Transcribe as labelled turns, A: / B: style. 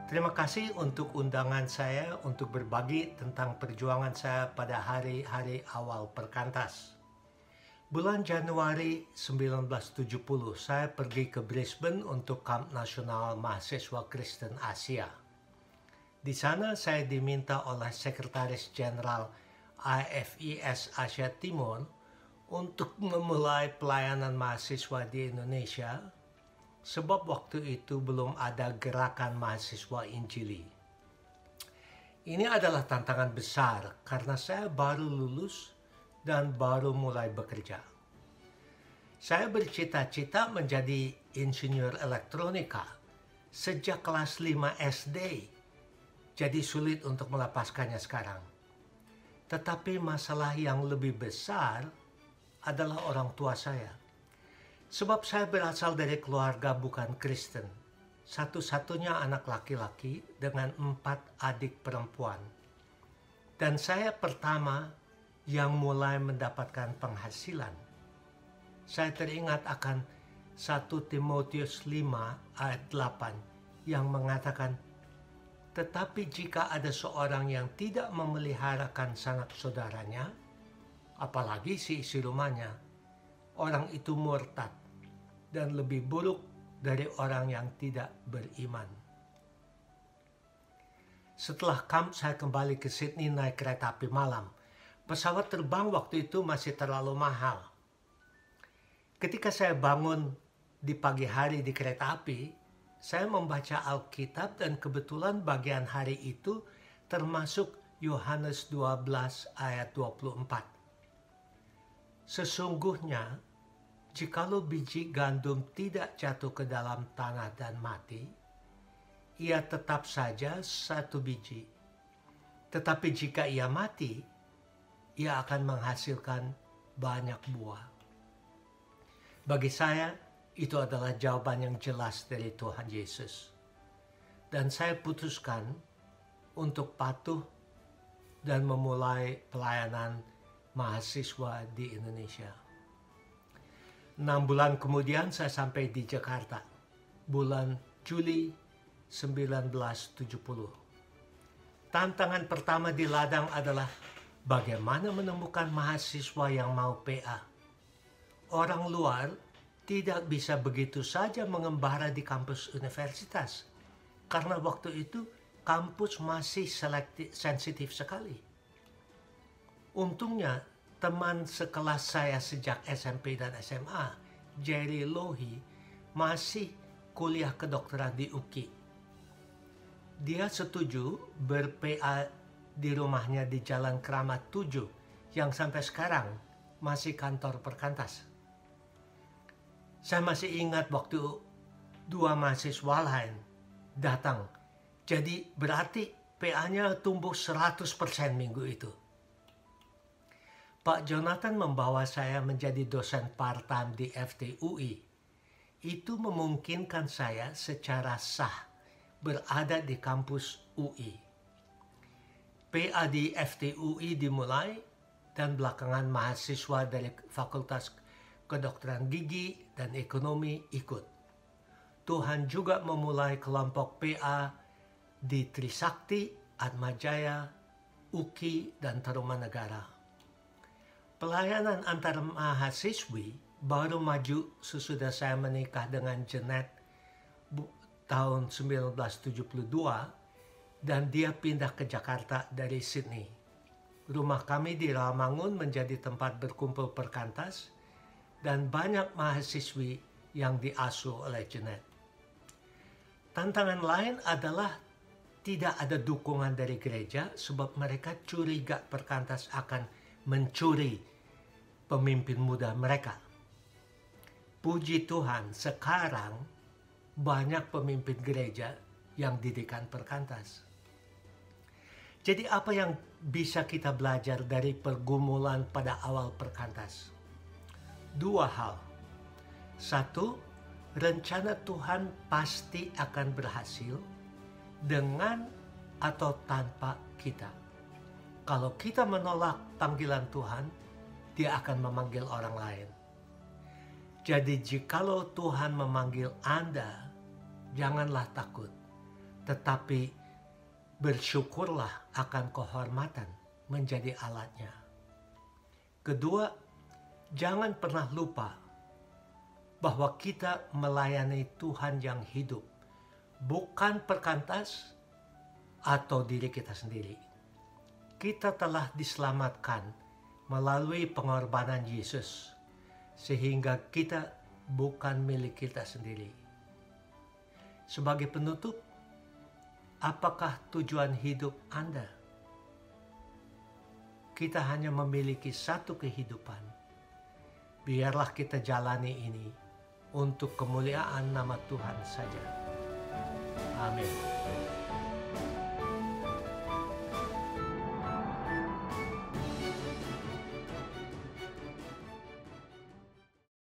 A: Terima kasih untuk undangan saya untuk berbagi tentang perjuangan saya pada hari-hari awal Perkantas. Bulan Januari 1970, saya pergi ke Brisbane untuk Kamp Nasional Mahasiswa Kristen Asia. Di sana saya diminta oleh Sekretaris Jenderal IFES Asia Timur untuk memulai pelayanan mahasiswa di Indonesia, sebab waktu itu belum ada gerakan mahasiswa Injili. Ini adalah tantangan besar karena saya baru lulus dan baru mulai bekerja. Saya bercita-cita menjadi insinyur elektronika sejak kelas 5 SD, jadi sulit untuk melepaskannya sekarang. Tetapi masalah yang lebih besar adalah orang tua saya. Sebab saya berasal dari keluarga bukan Kristen, satu-satunya anak laki-laki dengan 4 adik perempuan. Dan saya pertama yang mulai mendapatkan penghasilan. Saya teringat akan 1 Timotius 5 ayat 8 yang mengatakan, "Tetapi jika ada seorang yang tidak memeliharakan sanak saudaranya, apalagi si isi rumahnya, orang itu murtad dan lebih buruk dari orang yang tidak beriman." Setelah kamp, saya kembali ke Sydney naik kereta api malam. Pesawat terbang waktu itu masih terlalu mahal. Ketika saya bangun di pagi hari di kereta api, saya membaca Alkitab dan kebetulan bagian hari itu termasuk Yohanes 12 ayat 24. Sesungguhnya, jikalau biji gandum tidak jatuh ke dalam tanah dan mati, ia tetap saja satu biji. Tetapi jika ia mati, ia akan menghasilkan banyak buah. Bagi saya, itu adalah jawaban yang jelas dari Tuhan Yesus. Dan saya putuskan untuk patuh dan memulai pelayanan mahasiswa di Indonesia. 6 bulan kemudian saya sampai di Jakarta, bulan Juli 1970. Tantangan pertama di ladang adalah bagaimana menemukan mahasiswa yang mau PA. Orang luar tidak bisa begitu saja mengembara di kampus universitas, karena waktu itu kampus masih sensitif sekali. Untungnya, teman sekelas saya sejak SMP dan SMA, Jerry Lohi, masih kuliah kedokteran di UKI. Dia setuju ber-PA di rumahnya di Jalan Keramat 7, yang sampai sekarang masih kantor Perkantas. Saya masih ingat waktu 2 mahasiswa lain datang, jadi berarti PA-nya tumbuh 100% minggu itu. Pak Jonathan membawa saya menjadi dosen part-time di FTUI. Itu memungkinkan saya secara sah berada di kampus UI. PA di FTUI dimulai dan belakangan mahasiswa dari Fakultas Kedokteran Gigi dan Ekonomi ikut. Tuhan juga memulai kelompok PA di Trisakti, Atmajaya, UKI, dan Tarumanegara. Pelayanan antar mahasiswi baru maju sesudah saya menikah dengan Jeanette tahun 1972 dan dia pindah ke Jakarta dari Sydney. Rumah kami di Rawamangun menjadi tempat berkumpul Perkantas dan banyak mahasiswi yang diasuh oleh Jeanette. Tantangan lain adalah tidak ada dukungan dari gereja sebab mereka curiga Perkantas akan mencuri pemimpin muda mereka. Puji Tuhan, sekarang banyak pemimpin gereja yang didikan Perkantas. Jadi apa yang bisa kita belajar dari pergumulan pada awal Perkantas? 2 hal. 1, rencana Tuhan pasti akan berhasil dengan atau tanpa kita. Kalau kita menolak panggilan Tuhan, Dia akan memanggil orang lain. Jadi jikalau Tuhan memanggil Anda, janganlah takut. tetapi bersyukurlah akan kehormatan menjadi alatnya. Kedua, jangan pernah lupa bahwa kita melayani Tuhan yang hidup, bukan perkantas atau diri kita sendiri. Kita telah diselamatkan melalui pengorbanan Yesus, sehingga kita bukan milik kita sendiri. Sebagai penutup, apakah tujuan hidup Anda? Kita hanya memiliki satu kehidupan. Biarlah kita jalani ini untuk kemuliaan nama Tuhan saja. Amin.